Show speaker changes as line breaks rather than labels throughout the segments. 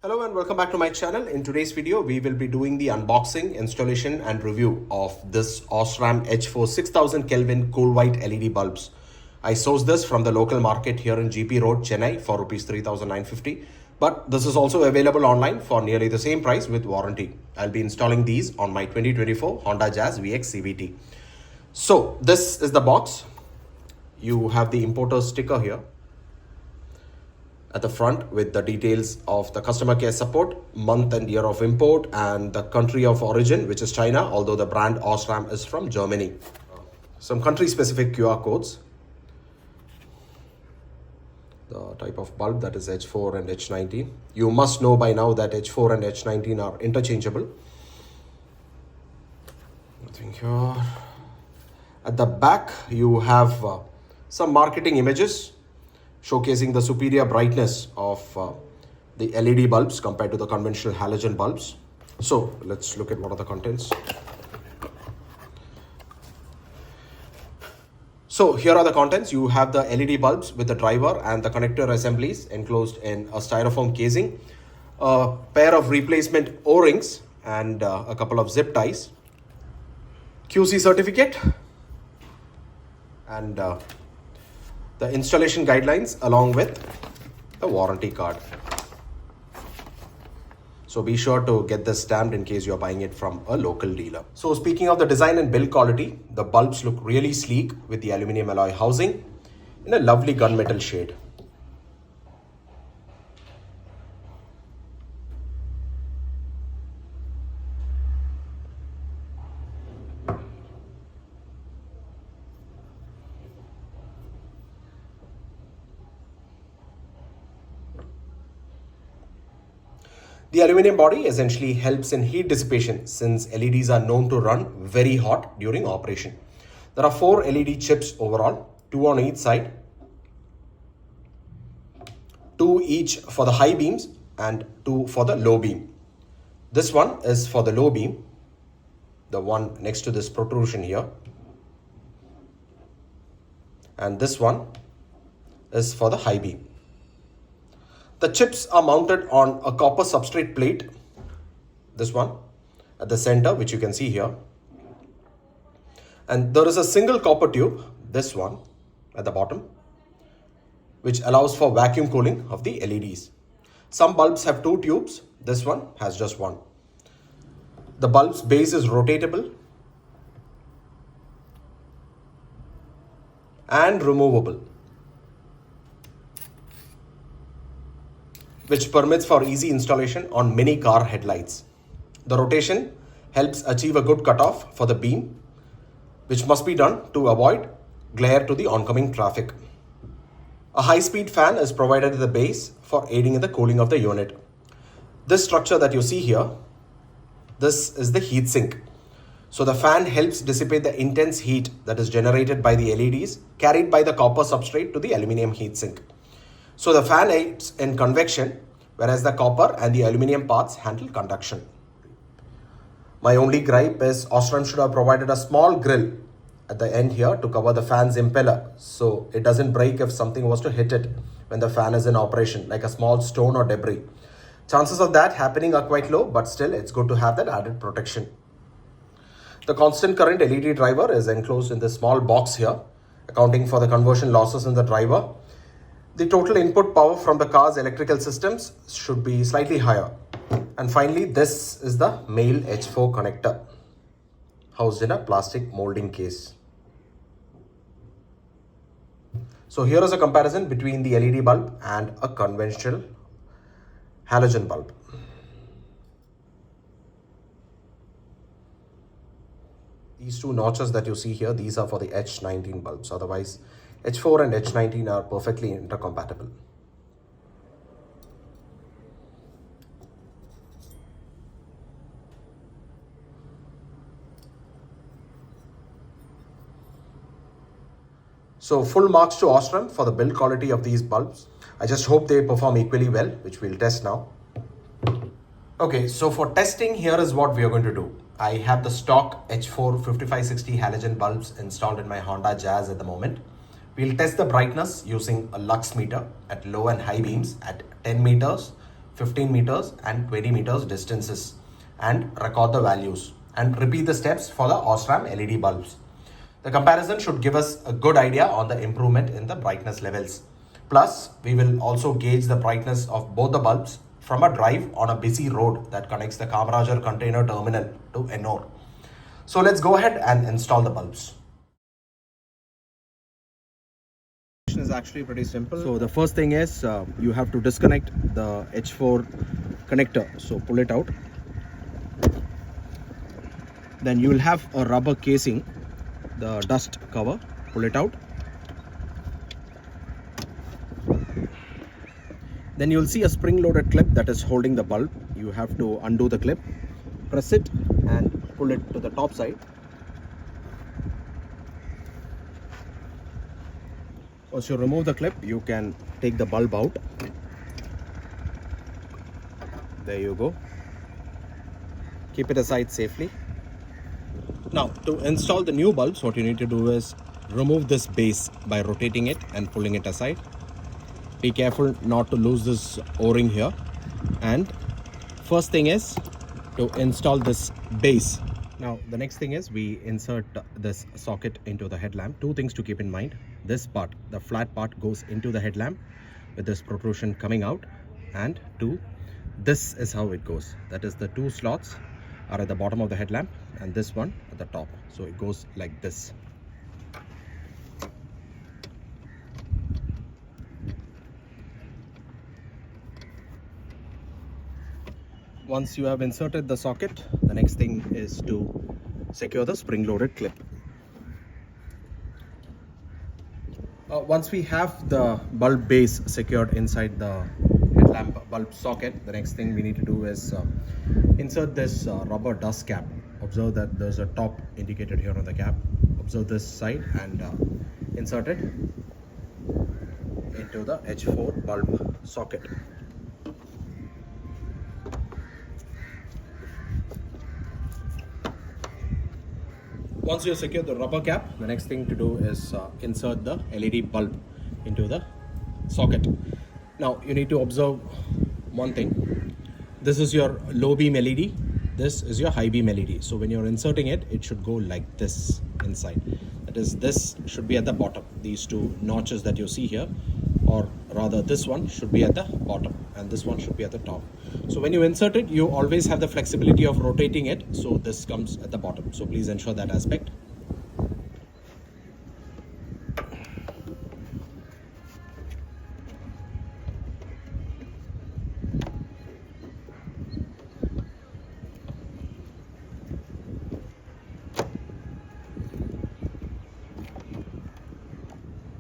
Hello and welcome back to my channel. In today's video, we will be doing the unboxing, installation and review of this Osram H4 6000 Kelvin cool white LED bulbs. I sourced this from the local market here in GP Road, Chennai for Rs 3,950. But this is also available online for nearly the same price with warranty. I'll be installing these on my 2024 Honda Jazz VX CVT. So this is the box. You have the importer sticker here at the front with the details of the customer care support, month and year of import, and the country of origin, which is China, although the brand Osram is from Germany. Some country specific QR codes. The type of bulb, that is H4 and H19. You must know by now that H4 and H19 are interchangeable. Nothing here. At the back, you have some marketing images showcasing the superior brightness of the LED bulbs compared to the conventional halogen bulbs. So let's look at what are the contents. So here are the contents. You have the LED bulbs with the driver and the connector assemblies enclosed in a styrofoam casing, a pair of replacement O-rings and a couple of zip ties, QC certificate, and the installation guidelines along with the warranty card. So be sure to get this stamped in case you're buying it from a local dealer. So speaking of the design and build quality, the bulbs look really sleek with the aluminum alloy housing in a lovely gunmetal shade. The aluminum body essentially helps in heat dissipation since LEDs are known to run very hot during operation. There are 4 LED chips overall, 2 on each side, 2 each for the high beams and 2 for the low beam. This one is for the low beam, the one next to this protrusion here, and this one is for the high beam. The chips are mounted on a copper substrate plate, this one at the center, which you can see here. And there is a single copper tube, this one at the bottom, which allows for vacuum cooling of the LEDs. Some bulbs have 2 tubes, this one has just 1. The bulb's base is rotatable and removable, which permits for easy installation on many car headlights. The rotation helps achieve a good cutoff for the beam, which must be done to avoid glare to the oncoming traffic. A high-speed fan is provided at the base for aiding in the cooling of the unit. This structure that you see here, this is the heat sink. So the fan helps dissipate the intense heat that is generated by the LEDs carried by the copper substrate to the aluminum heat sink. So the fan aids in convection, whereas the copper and the aluminum parts handle conduction. My only gripe is Osram should have provided a small grill at the end here to cover the fan's impeller so it doesn't break if something was to hit it when the fan is in operation, like a small stone or debris. Chances of that happening are quite low, but still it's good to have that added protection. The constant current LED driver is enclosed in this small box here, accounting for the conversion losses in the driver. The total input power from the car's electrical systems should be slightly higher. And finally, this is the male H4 connector, housed in a plastic molding case. So here is a comparison between the LED bulb and a conventional halogen bulb. These 2 notches that you see here, these are for the H19 bulbs. Otherwise, H4 and H19 are perfectly intercompatible. So full marks to Osram for the build quality of these bulbs. I just hope they perform equally well, which we'll test now. Okay, so for testing, here is what we are going to do. I have the stock H4 5560 halogen bulbs installed in my Honda Jazz at the moment. We'll test the brightness using a lux meter at low and high beams at 10 meters, 15 meters and 20 meters distances and record the values and repeat the steps for the Osram LED bulbs. The comparison should give us a good idea on the improvement in the brightness levels. Plus, we will also gauge the brightness of both the bulbs from a drive on a busy road that connects the Kamarajar container terminal to Ennore. So let's go ahead and install the bulbs. Is actually pretty simple. So the first thing is you have to disconnect the H4 connector. So pull it out. Then you will have a rubber casing, the dust cover. Pull it out. Then you will see a spring-loaded clip that is holding the bulb. You have to undo the clip, press it, and pull it to the top side. Once you remove the clip, you can take the bulb out. There you go. Keep it aside safely. Now, to install the new bulbs, what you need to do is remove this base by rotating it and pulling it aside. Be careful not to lose this O-ring here. And first thing is to install this base. Now, the next thing is we insert this socket into the headlamp. Two things to keep in mind. This part, the flat part, goes into the headlamp with this protrusion coming out. And two, this is how it goes. That is, the two slots are at the bottom of the headlamp and this one at the top. So it goes like this. Once you have inserted the socket, the next thing is to secure the spring-loaded clip. Once we have the bulb base secured inside the headlamp bulb socket, the next thing we need to do is insert this rubber dust cap. Observe that there's a top indicated here on the cap. Observe this side and insert it into the H4 bulb socket. Once you secure the rubber cap, the next thing to do is insert the LED bulb into the socket. Now you need to observe one thing. This is your low beam LED. This is your high beam LED. So when you're inserting it, it should go like this inside. That is, this should be at the bottom. These two notches that you see here, or rather this one should be at the bottom and this one should be at the top. So when you insert it, you always have the flexibility of rotating it. So this comes at the bottom. So please ensure that aspect.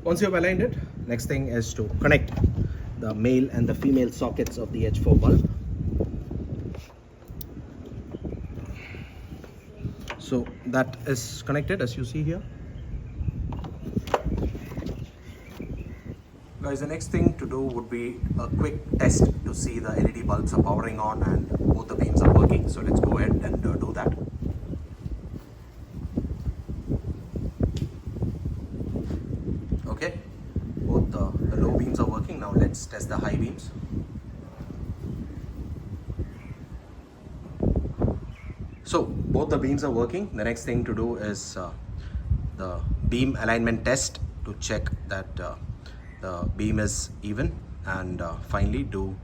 Once you have aligned it, next thing is to connect the male and the female sockets of the H4 bulb. So that is connected as you see here. Guys, the next thing to do would be a quick test to see the LED bulbs are powering on and both the beams are working. So let's go ahead and do that. Okay, both the low beams are working. Now let's test the high beams. So both the beams are working. The next thing to do is the beam alignment test to check that the beam is even, and finally do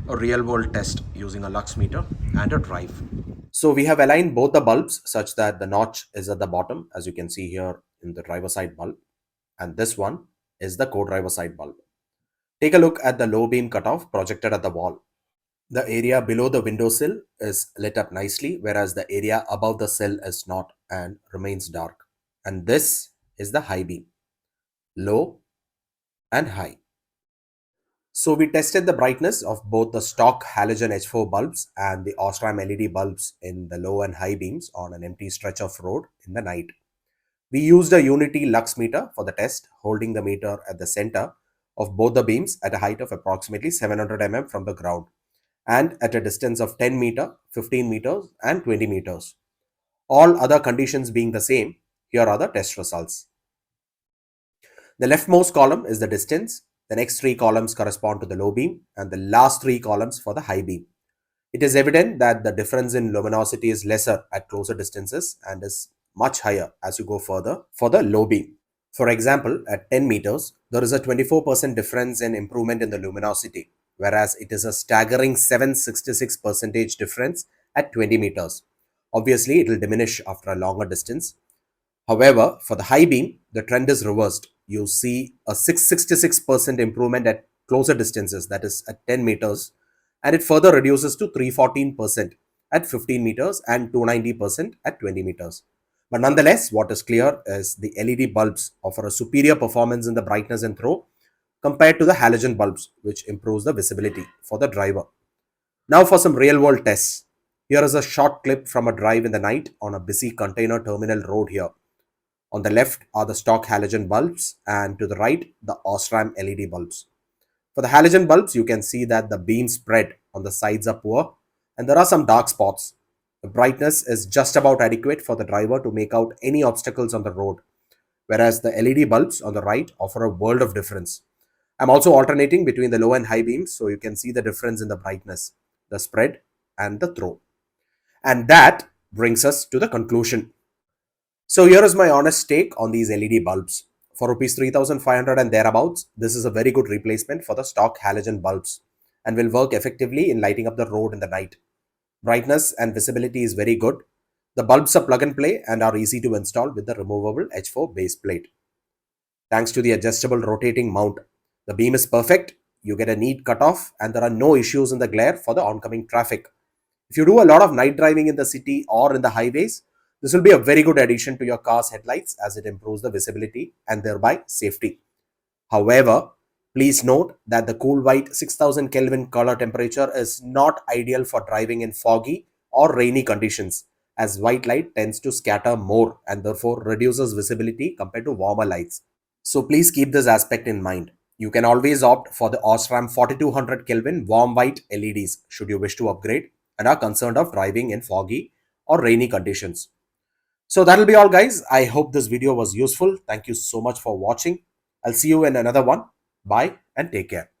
a real world test using a lux meter and a drive. So we have aligned both the bulbs such that the notch is at the bottom, as you can see here in the driver side bulb, and this one is the co-driver side bulb. Take a look at the low beam cutoff projected at the wall. The area below the windowsill is lit up nicely, whereas the area above the sill is not and remains dark. And this is the high beam, low and high. So we tested the brightness of both the stock halogen H4 bulbs and the Osram LED bulbs in the low and high beams on an empty stretch of road in the night. We used a Unity lux meter for the test, holding the meter at the center of both the beams at a height of approximately 700 mm from the ground and at a distance of 10 meter, 15 meters and 20 meters. All other conditions being the same, here are the test results. The leftmost column is the distance, The next three columns correspond to the low beam and the last three columns for the high beam. It is evident that the difference in luminosity is lesser at closer distances and is much higher as you go further for the low beam. For example, at 10 meters, there is a 24% difference in improvement in the luminosity, whereas it is a staggering 766% difference at 20 meters. Obviously, it will diminish after a longer distance. However, for the high beam, the trend is reversed. You see a 666% improvement at closer distances, that is at 10 meters, and it further reduces to 314% at 15 meters and 290% at 20 meters. But nonetheless, what is clear is the LED bulbs offer a superior performance in the brightness and throw compared to the halogen bulbs, which improves the visibility for the driver. Now for some real world tests. Here is a short clip from a drive in the night on a busy container terminal road here. On the left are the stock halogen bulbs and to the right, the Osram LED bulbs. For the halogen bulbs, you can see that the beam spread on the sides are poor and there are some dark spots. The brightness is just about adequate for the driver to make out any obstacles on the road, whereas the LED bulbs on the right offer a world of difference. I'm also alternating between the low and high beams so you can see the difference in the brightness, the spread and the throw. And that brings us to the conclusion. So here is my honest take on these LED bulbs. For rupees 3,500 and thereabouts, this is a very good replacement for the stock halogen bulbs and will work effectively in lighting up the road in the night. Brightness and visibility is very good. The bulbs are plug and play and are easy to install with the removable H4 base plate. Thanks to the adjustable rotating mount, the beam is perfect, you get a neat cutoff and there are no issues in the glare for the oncoming traffic. If you do a lot of night driving in the city or in the highways, this will be a very good addition to your car's headlights as it improves the visibility and thereby safety. However, please note that the cool white 6000 Kelvin color temperature is not ideal for driving in foggy or rainy conditions, as white light tends to scatter more and therefore reduces visibility compared to warmer lights. So please keep this aspect in mind. You can always opt for the Osram 4200 Kelvin warm white LEDs should you wish to upgrade and are concerned of driving in foggy or rainy conditions. So that'll be all guys. I hope this video was useful. Thank you so much for watching. I'll see you in another one. Bye and take care.